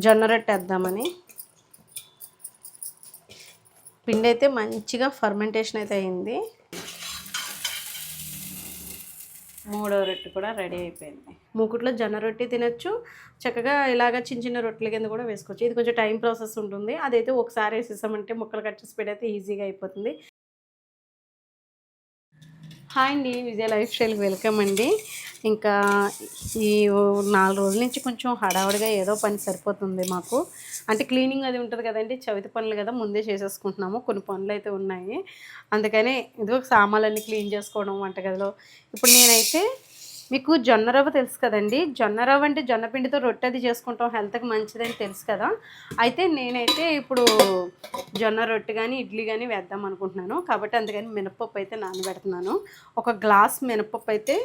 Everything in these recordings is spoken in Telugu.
జొన్న రొట్టె వేద్దామని. పిండి అయితే మంచిగా ఫర్మెంటేషన్ అయితే అయింది. మూడో రొట్టె కూడా రెడీ అయిపోయింది. మూకుట్లో జొన్న రొట్టె తినొచ్చు, చక్కగా ఇలాగ చిన్న చిన్న రొట్టెల కింద కూడా వేసుకోవచ్చు. ఇది కొంచెం టైం ప్రాసెస్ ఉంటుంది. అదైతే ఒకసారి వేసేసామంటే ముక్కలు కట్ చేసి పెడితే ఈజీగా అయిపోతుంది. హాయ్ అండి, విజయ లైఫ్ స్టైల్కి వెల్కమ్ అండి. ఇంకా ఈ 4 రోజుల నుంచి కొంచెం హడావుడిగా ఏదో పని సరిపోతుంది మాకు. అంటే క్లీనింగ్ అది ఉంటుంది కదండి, చవితి పనులు కదా, ముందే చేసేసుకుంటున్నాము. కొన్ని పనులు అయితే ఉన్నాయి, అందుకని ఇదిగో సామాన్లన్నీ క్లీన్ చేసుకోవడం వంటగదిలో. ఇప్పుడు నేనైతే మీకు జొన్న రవ్వ తెలుసు కదండి, జొన్న రవ్వ అంటే జొన్న పిండితో రొట్టె అది చేసుకుంటాం, హెల్త్కి మంచిదని తెలుసు కదా. అయితే నేనైతే ఇప్పుడు జొన్న రొట్టె కానీ ఇడ్లీ కానీ వేద్దాం అనుకుంటున్నాను. కాబట్టి అందుకని మినపప్పు అయితే నానబెడుతున్నాను. ఒక గ్లాస్ మినపప్పు అయితే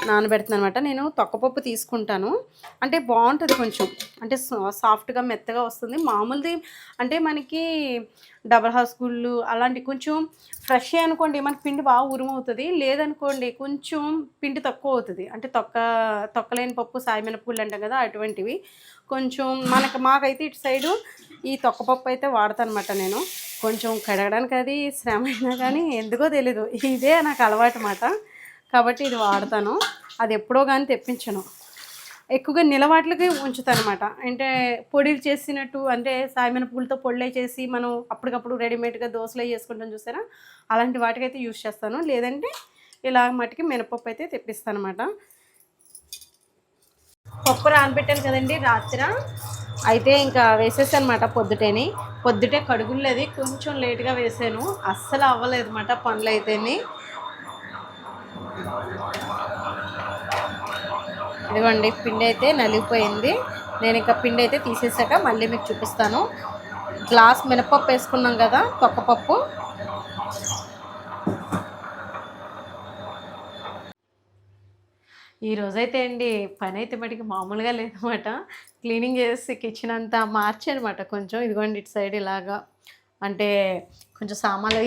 నానబెడుతున్నాను అనమాట. నేను తొక్కపప్పు తీసుకుంటాను, అంటే బాగుంటుంది కొంచెం, అంటే సాఫ్ట్గా మెత్తగా వస్తుంది. మామూలుది అంటే మనకి డబల్ హార్స్ గుళ్ళు అలాంటి కొంచెం ఫ్రెష్ అనుకోండి మనకి పిండి బాగా ఉరుమవుతుంది. లేదనుకోండి కొంచెం పిండి తక్కువ అవుతుంది. అంటే తొక్కలేని పప్పు సాయి మినపగుళ్ళు అంటాం కదా, అటువంటివి కొంచెం మాకైతే ఇటు సైడు ఈ తొక్కపప్పు అయితే వాడతాను అనమాట. నేను కొంచెం కడగడానికి అది శ్రమ అయినా కానీ ఎందుకో తెలీదు, ఇదే నాకు అలవాటు అన్నమాట. కాబట్టి ఇది వాడతాను. అది ఎప్పుడో కానీ తెప్పించను, ఎక్కువగా నిలవాట్లకి ఉంచుతాను అనమాట. అంటే పొడిలు చేసినట్టు, అంటే సాయమినపగులతో పొళ్ళే చేసి మనం అప్పటికప్పుడు రెడీమేడ్గా దోశలు చేసుకుంటాం చూసారా, అలాంటి వాటికైతే యూజ్ చేస్తాను. లేదంటే ఇలా మటుకి మినపప్పు అయితే తెప్పిస్తాను అనమాట. పప్పు నానబెట్టాను కదండి రాత్రి, అయితే ఇంకా వేసేసాను అనమాట. పొద్దుటే కడుగులేదు, కొంచెం లేట్గా వేసాను, అస్సలు అవ్వలేదు అనమాట పనులు అయితేని. ఇదిగోండి పిండి అయితే నలిగిపోయింది. నేను ఇంకా పిండి అయితే తీసేసాక మళ్ళీ మీకు చూపిస్తాను. గ్లాస్ మినపప్పు వేసుకున్నాం కదా, తొక్కపప్పు. ఈరోజైతే అండి పని అయితే మటుకు మామూలుగా లేదన్నమాట. క్లీనింగ్ చేసి కిచెన్ అంతా మార్చానమాట కొంచెం. ఇదిగోండి ఇటు సైడ్ ఇలాగా, అంటే కొంచెం సామాన్లు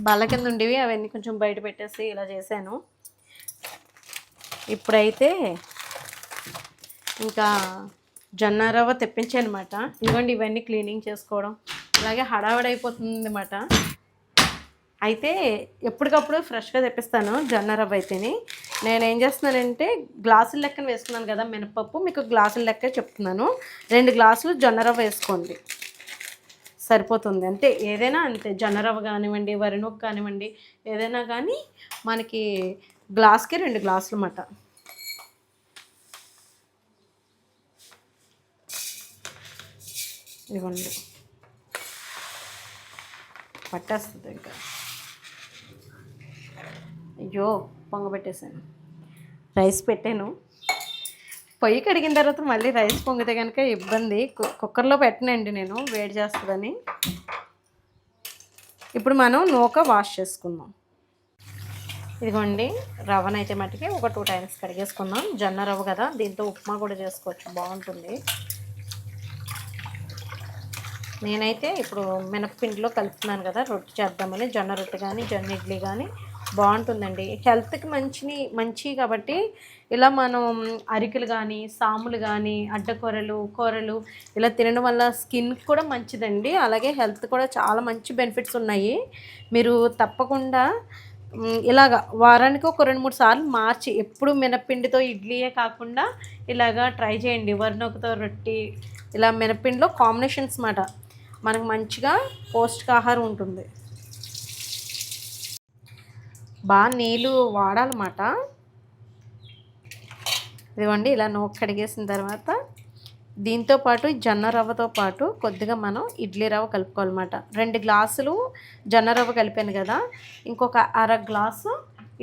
బల్ల కింద ఉండేవి, అవన్నీ కొంచెం బయట పెట్టేసి ఇలా చేశాను. ఇప్పుడైతే ఇంకా జొన్న రవ్వ తెప్పించాను అనమాట. ఇదిగోండి ఇవన్నీ క్లీనింగ్ చేసుకోవడం, అలాగే హడావిడైపోతుంది అన్నమాట. అయితే ఎప్పటికప్పుడు ఫ్రెష్గా తెప్పిస్తాను జొన్న రవ్వ అయితేని. నేను ఏం చేస్తున్నానంటే గ్లాసుల లెక్కన వేసుకున్నాను కదా మినపప్పు, మీకు గ్లాసుల లెక్క చెప్తున్నాను. 2 గ్లాసులు జొన్న రవ్వ వేసుకోండి, సరిపోతుంది. అంతే, ఏదైనా అంతే, జొన్న రవ్వ కానివ్వండి, వరి నూక కానివ్వండి, ఏదైనా కానీ మనకి గ్లాస్కి 2 గ్లాసులు అన్నమాట. ఇవ్వండి, పట్టేస్తుంది ఇంకా. అయ్యో పొంగబెట్టేసాను, రైస్ పెట్టాను. పొయ్యి కడిగిన తర్వాత మళ్ళీ రైస్ పొంగితే కనుక ఇబ్బంది. కుక్కర్లో పెట్టనండి నేను, వేడి చేస్తుందని. ఇప్పుడు మనం నూక వాష్ చేసుకుందాం. ఇదిగోండి రవ్వనైతే మట్టుకి ఒక 2 టైమ్స్ కడిగేసుకుందాం. జొన్న రవ్వ కదా, దీంతో ఉప్మా కూడా చేసుకోవచ్చు, బాగుంటుంది. నేనైతే ఇప్పుడు మినపపిండిలో కలుపుతున్నాను కదా, రొట్టె చేద్దామని. జొన్న రొట్టె కానీ జొన్న ఇడ్లీ కానీ బాగుంటుందండి, హెల్త్కి మంచి కాబట్టి. ఇలా మనం అరికెలు కానీ సాములు కానీ కూరలు ఇలా తినడం వల్ల స్కిన్కి కూడా మంచిదండి. అలాగే హెల్త్ కూడా చాలా మంచి బెనిఫిట్స్ ఉన్నాయి. మీరు తప్పకుండా ఇలాగ వారానికి ఒక 2-3 సార్లు మార్చి, ఎప్పుడు మినప్పిండితో ఇడ్లీయే కాకుండా ఇలాగా ట్రై చేయండి. వరినొకతో రొట్టి, ఇలా మినప్పిండిలో కాంబినేషన్స్ మాట, మనకు మంచిగా పౌష్టికాహారం ఉంటుంది. బాగా నీళ్ళు వాడాలన్నమాట. ఇదిగోండి ఇలా నూక కడిగేసిన తర్వాత దీంతోపాటు జొన్న రవ్వతో పాటు కొద్దిగా మనం ఇడ్లీ రవ్వ కలుపుకోవాలన్నమాట. 2 గ్లాసులు జొన్న రవ్వ కలిపాను కదా, ఇంకొక అర గ్లాసు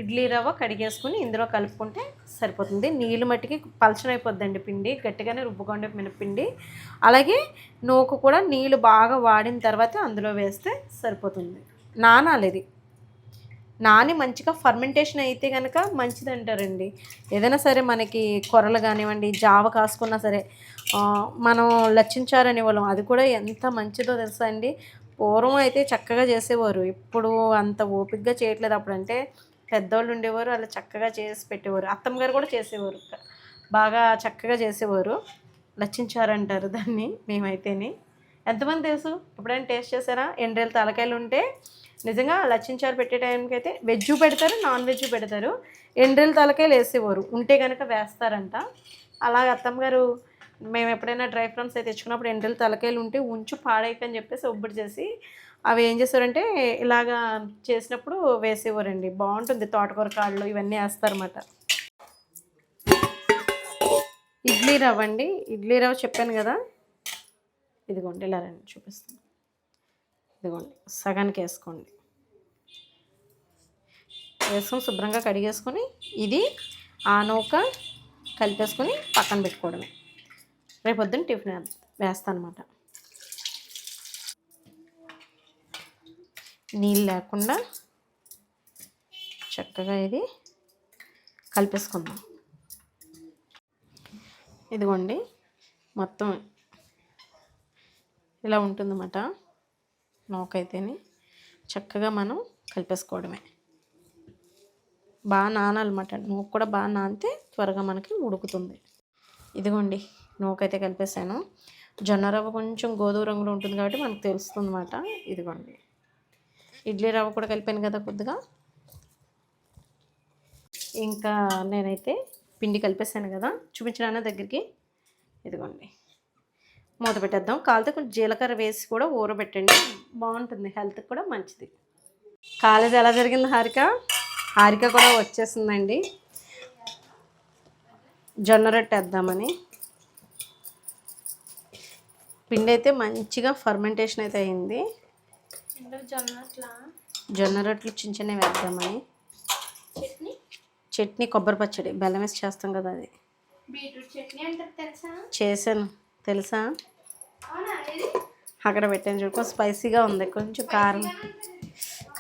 ఇడ్లీ రవ్వ కడిగేసుకుని ఇందులో కలుపుకుంటే సరిపోతుంది. నీళ్ళు మట్టికి పలచనైపోద్దండి పిండి, గట్టిగానే రుబ్బుకోండి మినపిండి. అలాగే నూక కూడా నీళ్ళు బాగా వాడిన తర్వాత అందులో వేస్తే సరిపోతుంది. నానాలి, ఇది నాని మంచిగా ఫర్మెంటేషన్ అయితే కనుక మంచిది అంటారండి. ఏదైనా సరే మనకి కొరలు కానివ్వండి, జావ కాసుకున్నా సరే, మనం లచ్చించారని వాళ్ళం, అది కూడా ఎంత మంచిదో తెలుసా అండి. పూర్వం అయితే చక్కగా చేసేవారు, ఇప్పుడు అంత ఓపికగా చేయట్లేదు. అప్పుడంటే పెద్దవాళ్ళు ఉండేవారు, అలా చక్కగా చేసి పెట్టేవారు. అత్తమ్మ గారు కూడా చేసేవారు, బాగా చక్కగా చేసేవారు. లచ్చించారు అంటారు దాన్ని మేమైతేని. ఎంతమంది తెలుసు? ఎప్పుడైనా టేస్ట్ చేశారా? ఎండ్రేలు తలకాయలు ఉంటే నిజంగా లచ్చించారు పెట్టే టైంకి అయితే వెజ్ పెడతారు, నాన్ వెజ్ పెడతారు. ఎండ్రేలు తలకాయలు వేసేవారు, ఉంటే కనుక వేస్తారంట. అలాగ అత్తమ్మ గారు మేము ఎప్పుడైనా డ్రై ఫ్రూట్స్ అయితే తెచ్చుకున్నప్పుడు ఎండ్రేలు తలకాయలు ఉంటే ఉంచు పాడైకని చెప్పేసి ఒబ్బడి చేసి అవి ఏం చేస్తారంటే ఇలాగా చేసినప్పుడు వేసేవారండి. బాగుంటుంది. తోటకూర కాళ్ళు ఇవన్నీ వేస్తారన్నమాట. ఇడ్లీ రవ్వ అండి. ఇడ్లీ రవ్వ చెప్పాను కదా, ఇదిగోండి ఇలా రండి చూపిస్తాను. ఇదిగోండి సగానికి వేసుకోండి. వేసుకొని శుభ్రంగా కడిగేసుకొని ఇది ఆ నూక కలిపేసుకొని పక్కన పెట్టుకోవడమే. రేపు పొద్దున్న టిఫిన్ వేస్తాను అనమాట. నీళ్ళు లేకుండా చక్కగా ఇది కలిపేసుకుందాం. ఇదిగోండి మొత్తం ఇలా ఉంటుందన్నమాట. నూకైతేనే చక్కగా మనం కలిపేసుకోవడమే. బాగా నానాలన్నమాట. నూక కూడా బాగా నానితే త్వరగా మనకి ఉడుకుతుంది. ఇదిగోండి నూకైతే కలిపేసాను. జొన్న రవ్వ కొంచెం గోధుమ రంగులో ఉంటుంది కాబట్టి మనకు తెలుస్తుంది అన్నమాట. ఇదిగోండి ఇడ్లీ రవ్వ కూడా కలిపాను కదా కొద్దిగా. ఇంకా నేనైతే పిండి కలిపేసాను కదా, చూపించడానా దగ్గరికి. ఇదిగోండి మూత పెట్టేద్దాం. కాలితే కొంచెం జీలకర్ర వేసి కూడా ఊరబెట్టండి, బాగుంటుంది, హెల్త్కి కూడా మంచిది. కాలేజ్ ఎలా జరిగింది హారిక? హారిక కూడా వచ్చేసిందండి. జొన్న రొట్టె వేద్దామని. పిండి అయితే మంచిగా ఫర్మెంటేషన్ అయితే అయింది. జొన్న రొట్టెలు చిన్న చిన్నవి వేద్దామని. చట్నీ కొబ్బరి పచ్చడి బెల్లం వేసి చేస్తాం కదా, అది చేశాను తెలుసా. అక్కడ పెట్టాను చూడు, కొంచెం స్పైసీగా ఉంది, కొంచెం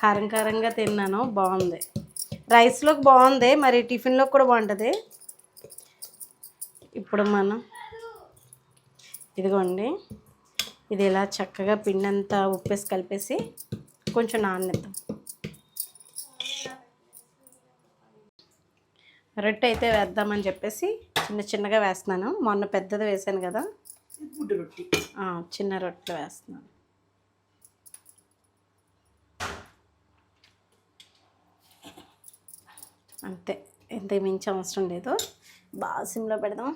కారంగా తిన్నాను, బాగుంది. రైస్లోకి బాగుంది, మరి టిఫిన్లోకి కూడా బాగుంటుంది. ఇప్పుడు మనం ఇదిగోండి ఇది ఇలా చక్కగా పిండి అంతా ఉప్పేసి కలిపేసి కొంచెం నాననిద్దాం. రొట్టె అయితే వేద్దామని చెప్పేసి చిన్నగా వేస్తున్నాను. మొన్న పెద్దది వేసాను కదా, చిన్న రొట్టెలు వేస్తున్నాను. అంతే, ఎంత మించి అవసరం లేదు. బాగా సిమ్లో పెడదాం.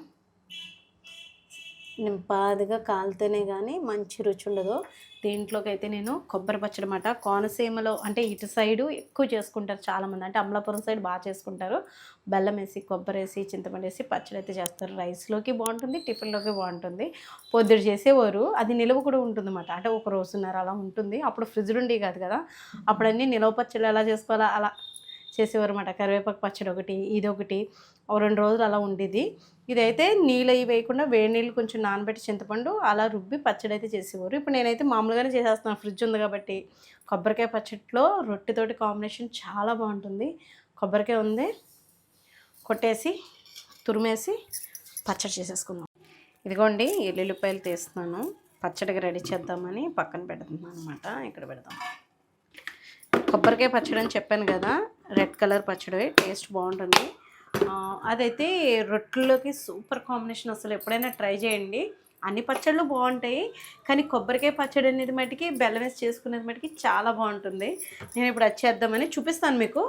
నింపాదిగా కాలితేనే కానీ మంచి రుచి ఉండదు. దీంట్లోకి అయితే నేను కొబ్బరి పచ్చడి అన్నమాట. కోనసీమలో అంటే ఇటు సైడు ఎక్కువ చేసుకుంటారు చాలామంది, అంటే అమలాపురం సైడ్ బాగా చేసుకుంటారు. బెల్లం వేసి కొబ్బరి వేసి చింతపండు వేసి పచ్చడి అయితే చేస్తారు. రైస్లోకి బాగుంటుంది, టిఫిన్లోకి బాగుంటుంది. పొద్దుడు చేసేవారు, అది నిలువ కూడా ఉంటుంది అన్నమాట. అంటే ఒక రోజున్నర అలా ఉంటుంది. అప్పుడు ఫ్రిడ్జ్ ఉండి కాదు కదా, అప్పుడు అన్నీ నిలవ పచ్చళ్ళు ఎలా చేసుకోవాలా అలా చేసేవారు అన్నమాట. కరివేపాకు పచ్చడి ఒకటి, ఇది ఒకటి, 2 రోజులు అలా ఉండేది. ఇదైతే నీళ్ళు అవి వేయకుండా వేడి నీళ్ళు కొంచెం నానబెట్టి చింతపండు అలా రుబ్బి పచ్చడి అయితే చేసేవారు. ఇప్పుడు నేనైతే మామూలుగానే చేసేస్తున్నాను, ఫ్రిడ్జ్ ఉంది కాబట్టి. కొబ్బరికాయ పచ్చడిలో రొట్టెతోటి కాంబినేషన్ చాలా బాగుంటుంది. కొబ్బరికాయ ఉంది, కొట్టేసి తురిమేసి పచ్చడి చేసేసుకుందాం. ఇదిగోండి ఎల్లుల్లిపాయలు తీస్తున్నాను, పచ్చడికి రెడీ చేద్దామని పక్కన పెడుతున్నాను అనమాట. ఇక్కడ పెడదాం. కొబ్బరికాయ పచ్చడి అని చెప్పాను కదా, రెడ్ కలర్ పచ్చడి, టేస్ట్ బాగుంటుంది. అదైతే రొట్టెల్లోకి సూపర్ కాంబినేషన్. అసలు ఎప్పుడైనా ట్రై చేయండి. అన్ని పచ్చళ్ళు బాగుంటాయి, కానీ కొబ్బరికాయ పచ్చడి అనేది మటుకి బెల్లం వేసి చేసుకునేది మటుకి చాలా బాగుంటుంది. నేను ఇప్పుడు అది చేద్దామని చూపిస్తాను మీకు.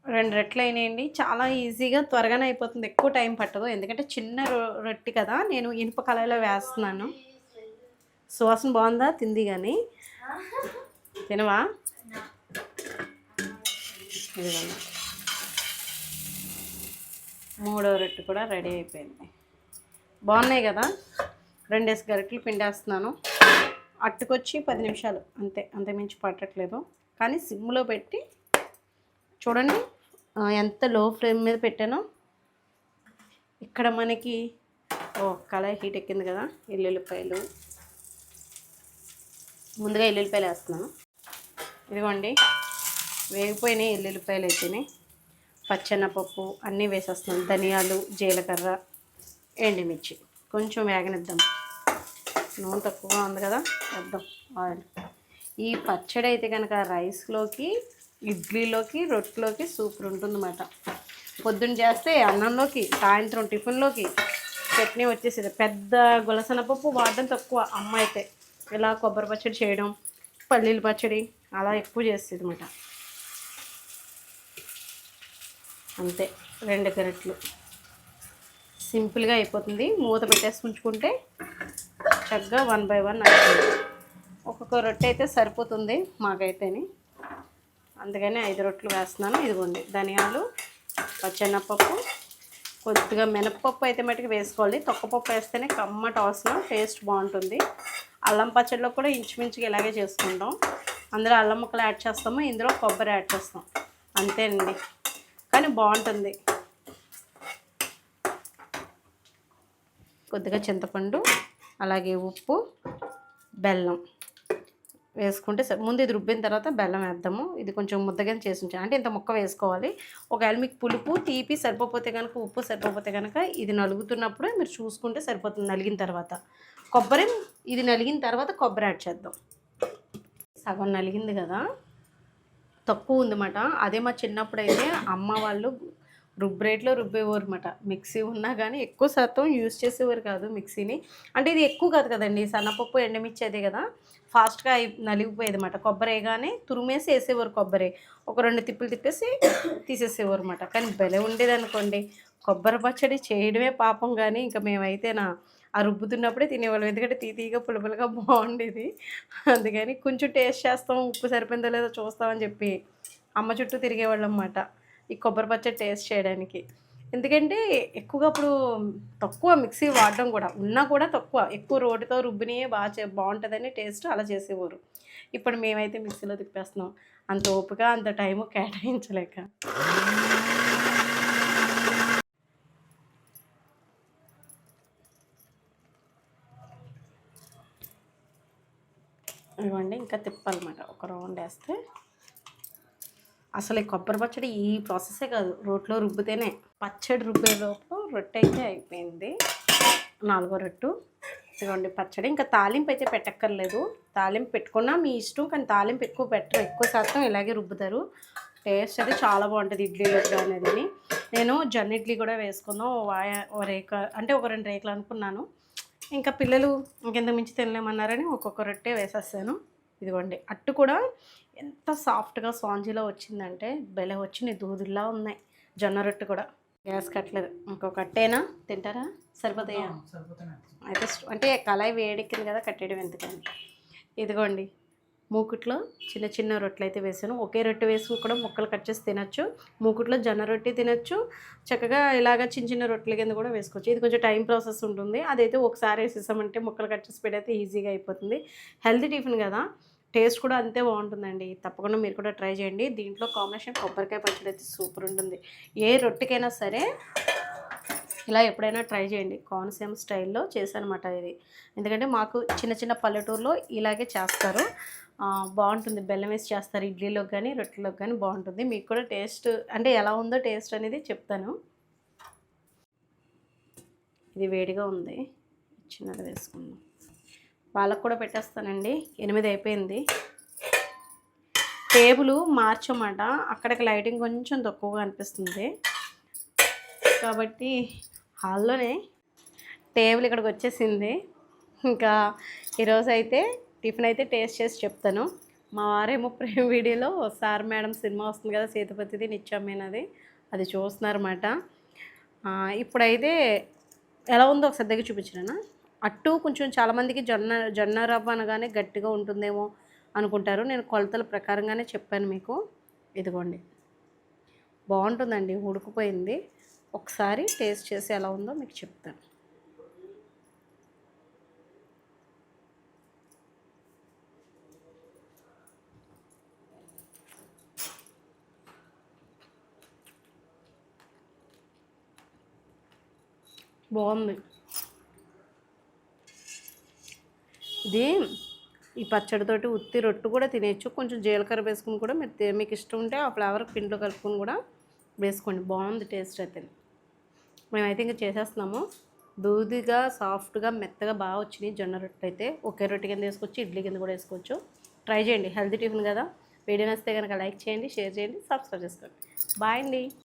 2 రెట్లు అయినాయండి. చాలా ఈజీగా త్వరగానే అయిపోతుంది, ఎక్కువ టైం పట్టదు. ఎందుకంటే చిన్న రొట్టె కదా, నేను ఇనుప కళాయిలో వేస్తున్నాను. సువాసన బాగుందా? తింది కానీ తినవా? ఇదిగోండి 3వ రొట్టె కూడా రెడీ అయిపోయింది. బాగున్నాయి కదా. 2 గరిటెలు పిండేస్తున్నాను. అట్టుకొచ్చి 10 నిమిషాలు అంతే, అంతకుమించి పట్టట్లేదు. కానీ సిమ్లో పెట్టి చూడండి ఎంత లో ఫ్లేమ్ మీద పెట్టానో. ఇక్కడ మనకి కళాయి హీట్ ఎక్కింది కదా. ఎల్లుల్లిపాయలు ముందుగా ఎల్లుల్లిపాయలు వేస్తున్నాను. ఇదిగోండి వేగిపోయినాయి ఎల్లుల్లిపాయలు అయితేనే. పచ్చెనపప్పు అన్నీ వేసేస్తున్నాను, ధనియాలు, జీలకర్ర, ఎండుమిర్చి కొంచెం వేగనిద్దాం. నూనె తక్కువగా ఉంది కదా, వేద్దాం ఆయిల్. ఈ పచ్చడి అయితే కనుక రైస్లోకి, ఇడ్లీలోకి, రొట్టెలోకి సూపర్ ఉంటుందన్నమాట. పొద్దున్న చేస్తే అన్నంలోకి, సాయంత్రం టిఫిన్లోకి చట్నీ వచ్చేసేది. పెద్ద గులసెనపప్పు వాడడం తక్కువ. అమ్మ అయితే ఇలా కొబ్బరి పచ్చడి చేయడం, పల్లీల పచ్చడి అలా ఎక్కువ చేసేది అన్నమాట. అంతే 2 గరిటెలు సింపుల్గా అయిపోతుంది. మూత పెట్టేసి ఉంచుకుంటే చక్కగా 1 బై 1 అయిపోతుంది. ఒక్కొక్క రొట్టె అయితే సరిపోతుంది మాకైతేని, అందుకని 5 రొట్టెలు వేస్తున్నాను. ఇదిగోండి ధనియాలు, పచ్చెనపప్పు, కొద్దిగా మినపప్పు అయితే మటుకు వేసుకోవాలి. తొక్కపప్పు వేస్తేనే కమ్మటి వాసన, టేస్ట్ బాగుంటుంది. అల్లం పచ్చడిలో కూడా ఇంచుమించుగా ఇలాగే చేసుకుంటాం. అందులో అల్లం ముక్కలు యాడ్ చేస్తాము, ఇందులో కొబ్బరి యాడ్ చేస్తాం, అంతే అండి. కానీ బాగుంటుంది. కొద్దిగా చింతపండు, అలాగే ఉప్పు, బెల్లం వేసుకుంటే ముందు ఇది రుబ్బిన తర్వాత బెల్లం వేద్దాము. ఇది కొంచెం ముద్దగా చేసి ఉంచాను, అంటే ఇంత ముక్క వేసుకోవాలి. ఒకవేళ మీకు పులుపు తీపి సరిపోతే కనుక, ఉప్పు సరిపోతే కనుక ఇది నలుగుతున్నప్పుడు మీరు చూసుకుంటే సరిపోతుంది. నలిగిన తర్వాత కొబ్బరి, ఇది నలిగిన తర్వాత కొబ్బరి యాడ్ చేద్దాం. సగం నలిగింది కదా, తక్కువ ఉందన్నమాట. అదే మా చిన్నప్పుడు అయితే అమ్మ వాళ్ళు రుబ్బరేట్లో రుబ్బేవారు అనమాట. మిక్సీ ఉన్నా కానీ ఎక్కువ శాతం యూజ్ చేసేవారు కాదు మిక్సీని. అంటే ఇది ఎక్కువ కాదు కదండి, సన్నపప్పు ఎండుమిర్చి అదే కదా, ఫాస్ట్గా నలిగిపోయేది అనమాట. కొబ్బరి వేయగానే తురిమేసి వేసేవారు. కొబ్బరి ఒక 2 తిప్పులు తిప్పేసి తీసేసేవారు అనమాట. కానీ భలే ఉండేది అనుకోండి. కొబ్బరి పచ్చడి చేయడమే పాపం, కానీ ఇంకా మేమైతే ఆ రుబ్బుతున్నప్పుడే తినేవాళ్ళం. ఎందుకంటే తీతీగా పులుపులుగా బాగుండేది. అందుకని కొంచెం టేస్ట్ చేస్తాం, ఉప్పు సరిపోయిందో లేదో చూస్తామని చెప్పి అమ్మ చుట్టూ తిరిగేవాళ్ళం అన్నమాట ఈ కొబ్బరి పచ్చడి టేస్ట్ చేయడానికి. ఎందుకంటే ఎక్కువగా అప్పుడు తక్కువ మిక్సీ వాడడం కూడా, ఉన్నా కూడా తక్కువ, ఎక్కువ రోటితో రుబ్బినయే బాగుంటుందని టేస్ట్ అలా చేసేవారు. ఇప్పుడు మేమైతే మిక్సీలో తిప్పేస్తున్నాం, అంత ఓపిక అంత టైము కేటాయించలేక. ఇవ్వండి, ఇంకా తిప్పాలన్నమాట. ఒక రౌండ్ వేస్తే అసలు ఈ కొబ్బరి పచ్చడి ఈ ప్రాసెసే కాదు, రోట్లో రుబ్బితేనే. పచ్చడి రుబ్బేలోపు రొట్టె అయితే అయిపోయింది, 4వ రొట్టు. ఇదిగోండి పచ్చడి. ఇంకా తాలింపు అయితే పెట్టక్కర్లేదు, తాలింపు పెట్టుకున్నా మీ ఇష్టం, కానీ తాలింపు ఎక్కువ పెట్టరు, ఎక్కువ శాతం ఇలాగే రుబ్బుతారు. టేస్ట్ అయితే చాలా బాగుంటుంది ఇడ్లీలో అనేది. నేను జొన్న ఇడ్లీ కూడా వేసుకుందాం, ఓ రేక అంటే ఒక 2 రేకులు అనుకున్నాను. ఇంకా పిల్లలు ఇంకెంత మించి తినలేమన్నారని ఒక్కొక్క రొట్టె వేసేస్తాను. ఇదిగోండి అట్టు కూడా ఎంత సాఫ్ట్గా స్పాంజీలో వచ్చిందంటే భలే వచ్చినాయి, దూదుల్లా ఉన్నాయి. జొన్న రొట్టె కూడా గ్యాస్ కట్టలేదు. ఇంకొక అట్టేనా తింటారా? సరిపోతాయా? అయితే అంటే కళాయి వేడెక్కింది కదా, కట్టేయడం ఎందుకని. ఇదిగోండి మూకుట్లో చిన్న చిన్న రొట్టెలు అయితే వేసాను. ఒకే రొట్టె వేసుకుని కూడా ముక్కలు కట్ చేసి తినచ్చు. మూకుట్లో జొన్న రొట్టె తినచ్చు, చక్కగా ఇలాగ చిన్న చిన్న రొట్టెల కింద కూడా వేసుకోవచ్చు. ఇది కొంచెం టైం ప్రాసెస్ ఉంటుంది. అదైతే ఒకసారి వేసేసామంటే ముక్కలు కట్ చేసి పెడితే ఈజీగా అయిపోతుంది. హెల్తీ టిఫిన్ కదా, టేస్ట్ కూడా అంతే బాగుంటుందండి. తప్పకుండా మీరు కూడా ట్రై చేయండి. దీంట్లో కాంబినేషన్ కొబ్బరికాయ పచ్చడి అయితే సూపర్ ఉంటుంది. ఏ రొట్టెకైనా సరే ఇలా ఎప్పుడైనా ట్రై చేయండి. కోనసీమ స్టైల్లో చేశానమాట ఇది. ఎందుకంటే మాకు చిన్న చిన్న పల్లెటూరులో ఇలాగే చేస్తారు, బాగుంటుంది. బెల్లం వేసి చేస్తారు, ఇడ్లీలోకి కానీ రొట్టెలోకి కానీ బాగుంటుంది. మీకు కూడా టేస్ట్ అంటే ఎలా ఉందో టేస్ట్ అనేది చెప్తాను. ఇది వేడిగా ఉంది, చిన్నది వేసుకుందాం. వాళ్ళకు కూడా పెట్టేస్తానండి. 8 అయిపోయింది. టేబుల్ మార్చమాట, అక్కడికి లైటింగ్ కొంచెం తక్కువగా అనిపిస్తుంది కాబట్టి హాల్లోనే టేబుల్ ఇక్కడికి వచ్చేసింది. ఇంకా ఈరోజు అయితే టిఫిన్ అయితే టేస్ట్ చేసి చెప్తాను. మా వారేమో ప్రేమ వీడియోలో సార్ మేడం సినిమా వస్తుంది కదా, సేతుపతిది నిత్యమైనది, అది చూస్తున్నారన్నమాట. ఇప్పుడైతే ఎలా ఉందో ఒకసారి దగ్గర చూపించానా. అట్టు కొంచెం చాలామందికి జొన్న రవ్వ అనగానే గట్టిగా ఉంటుందేమో అనుకుంటారు. నేను కొలతల ప్రకారంగానే చెప్పాను మీకు. ఇదిగోండి బాగుంటుందండి, ఉడికిపోయింది. ఒకసారి టేస్ట్ చేసి ఎలా ఉందో మీకు చెప్తాను. బాగుంది ఇది. ఈ పచ్చడితోటి ఉత్తి రొట్టు కూడా తినేయచ్చు. కొంచెం జీలకర్ర వేసుకుని కూడా మీకు ఇష్టం ఉంటే ఆ ఫ్లేవర్ పిండిలో కలుపుకొని కూడా వేసుకోండి, బాగుంది టేస్ట్ అయితే. మేమైతే ఇంకా చేసేస్తున్నాము. దూదిగా సాఫ్ట్గా మెత్తగా బాగా వచ్చినాయి జొన్న రొట్టె అయితే. ఒకే రొట్టె కింద వేసుకోవచ్చు, ఇడ్లీ కింద కూడా వేసుకోవచ్చు. ట్రై చేయండి, హెల్తీ టిఫిన్ కదా. వీడియో నచ్చితే కనుక లైక్ చేయండి, షేర్ చేయండి, సబ్స్క్రైబ్ చేసుకోండి. బాయ్ అండి.